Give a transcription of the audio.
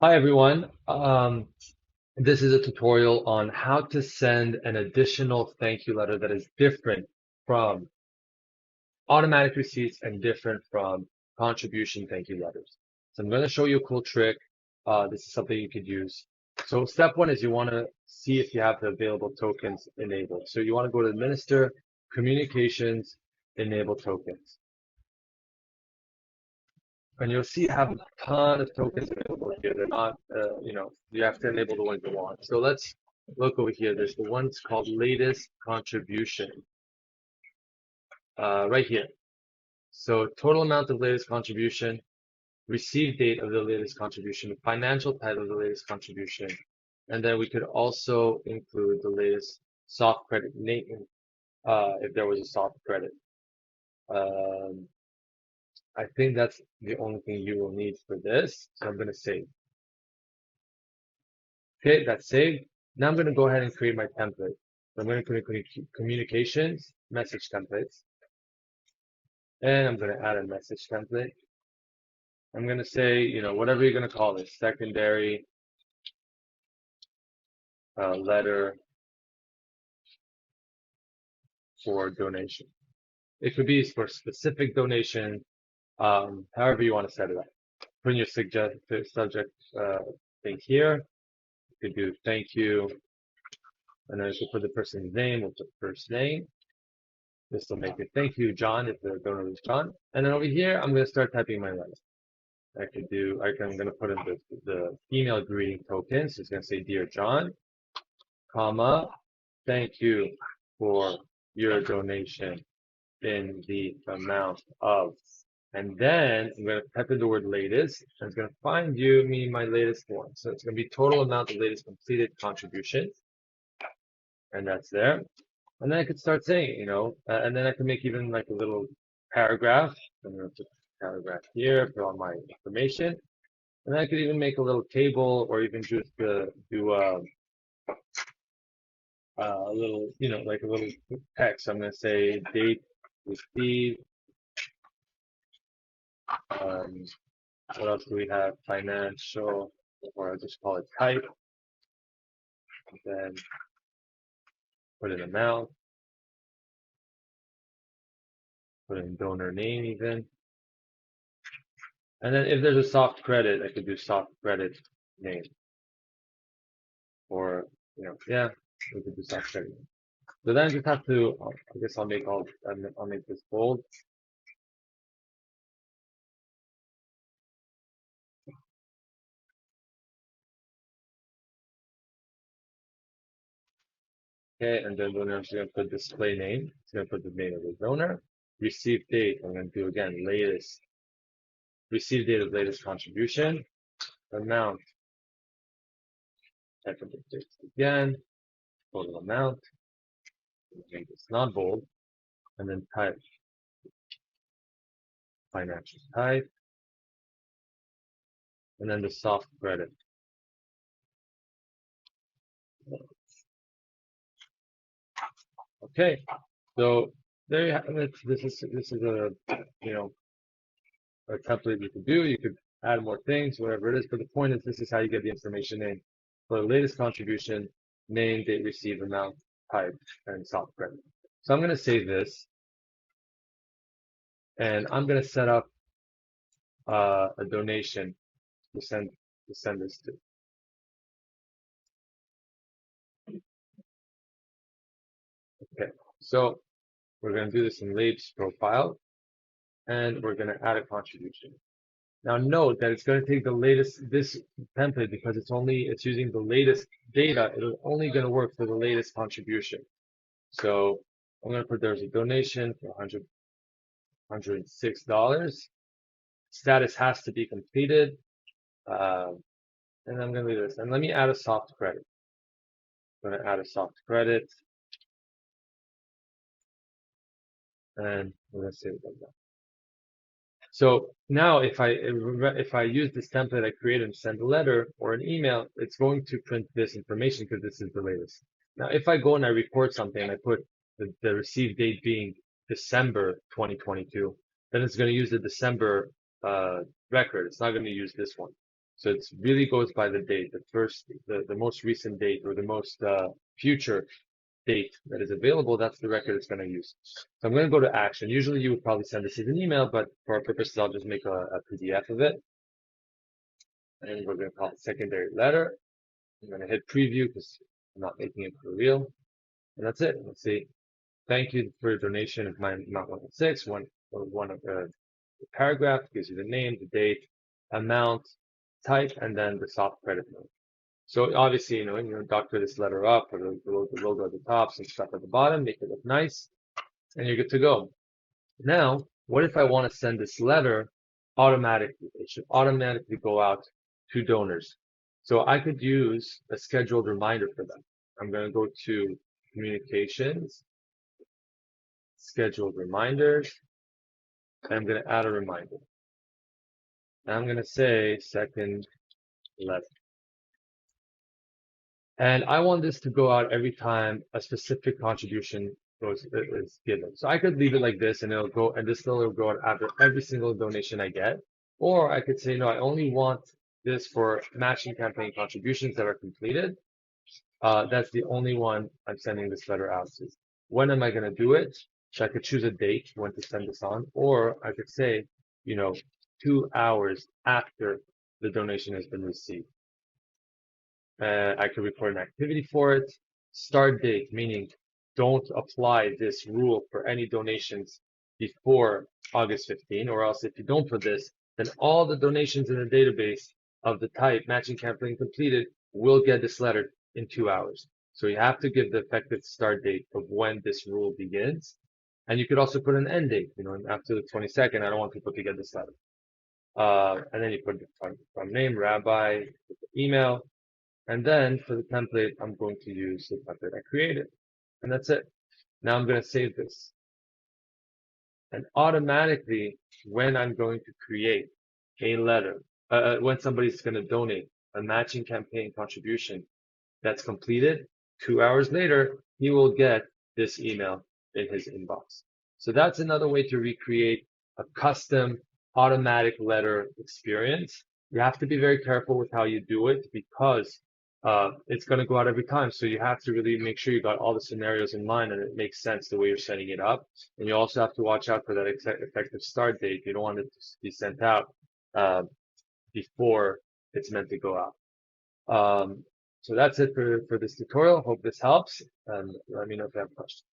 Hi everyone. This is a tutorial on how to send an additional thank you letter that is different from automatic receipts and different from contribution thank you letters. So I'm going to show you a cool trick. This is something you could use. So step one is you want to see if you have the available tokens enabled. So you want to go to Administer, Communications, Enable Tokens. And you'll see you have a ton of tokens available here. They're not, you have to enable the ones you want. So let's look over here. There's the ones called latest contribution, right here. So total amount of latest contribution, receive date of the latest contribution, financial type of the latest contribution, and then we could also include the latest soft credit name, if there was a soft credit. Um, I think that's the only thing you will need for this. So I'm going to save. Okay, that's saved. Now I'm going to go ahead and create my template. So I'm going to create communications, message templates, and I'm going to add a message template. I'm going to say, whatever you're going to call this, secondary letter for donation. It could be for specific donation, however you want to set it up. Put your subject thing here. You could do thank you, and then you could put the person's name with the first name. This will make it thank you, John, if the donor is John. And then over here, I'm going to start typing my letter. I'm going to put in the email greeting token. So it's going to say, Dear John, comma, thank you for your donation in the amount of. And then I'm going to type in the word latest, and it's going to find me my latest one. So it's going to be total amount of latest completed contribution. And that's there. And then I could start saying, and then I could make even like a little paragraph. I'm going to put a paragraph here, put all my information. And I could even make a little table or even just do a little, like a little text. I'm going to say date received. Um, what else do we have? Financial, or I'll just call it type. And then put in amount, put in donor name even. And then if there's a soft credit, I could do soft credit name. Or, yeah, we could do soft credit name. So then I just have to, I guess I'll make this bold. Okay, and then I'm just going to put display name. It's going to put the name of the donor. Receive date, I'm going to do again, latest. Receive date of latest contribution. Amount, type of the date again. Total amount. Make this not bold. And then type, financial type. And then the soft credit. Okay, so there you have it. This is a, a template you can do. You could add more things, whatever it is. But the point is, this is how you get the information in for the latest contribution, name, date received, amount, type, and soft credit. So I'm going to save this, and I'm going to set up a donation to send this to. Okay, so we're going to do this in Labe's profile, and we're going to add a contribution. Now note that it's going to take the latest, this template, because it's using the latest data. It's only going to work for the latest contribution. So I'm going to put there's a donation for $106. Status has to be completed. And I'm going to leave this. And let me add a soft credit. I'm going to add a soft credit. And I'm going to save it like that. So now if I use this template I created and send a letter or an email, it's going to print this information because this is the latest. Now if I go and I report something and I put the receive date being December 2022, then it's going to use the December record. It's not going to use this one. So it really goes by the date, the most recent date or the most future date that is available. That's the record it's going to use. So I'm going to go to action. Usually you would probably send this as an email, but for our purposes, I'll just make a PDF of it. And we're going to call it secondary letter. I'm going to hit preview because I'm not making it for real. And that's it. Let's see. Thank you for your donation of my amount 116. One of the paragraph gives you the name, the date, amount, type, and then the soft credit note. So obviously, you doctor this letter up, put the logo at the top, some stuff at the bottom, make it look nice, and you're good to go. Now, what if I want to send this letter automatically? It should automatically go out to donors. So I could use a scheduled reminder for them. I'm going to go to communications, scheduled reminders, and I'm going to add a reminder. And I'm going to say second letter. And I want this to go out every time a specific contribution is given. So I could leave it like this and it'll go, and this will go out after every single donation I get. Or I could say, no, I only want this for matching campaign contributions that are completed. That's the only one I'm sending this letter out to. When am I going to do it? So I could choose a date when to send this on, or I could say, 2 hours after the donation has been received. I could report an activity for it. Start date, meaning don't apply this rule for any donations before August 15, or else if you don't put this, then all the donations in the database of the type matching campaign completed will get this letter in 2 hours. So you have to give the effective start date of when this rule begins. And you could also put an end date, after the 22nd, I don't want people to get this letter. And then you put from name, rabbi, email, and then for the template, I'm going to use the template I created. And that's it. Now I'm going to save this. And automatically, when I'm going to create a letter, when somebody's going to donate a matching campaign contribution that's completed, 2 hours later, he will get this email in his inbox. So that's another way to recreate a custom automatic letter experience. You have to be very careful with how you do it because it's going to go out every time. So you have to really make sure you got all the scenarios in mind and it makes sense the way you're setting it up. And you also have to watch out for that effective start date. You don't want it to be sent out before it's meant to go out. So that's it for this tutorial. Hope this helps, and let me know if you have questions.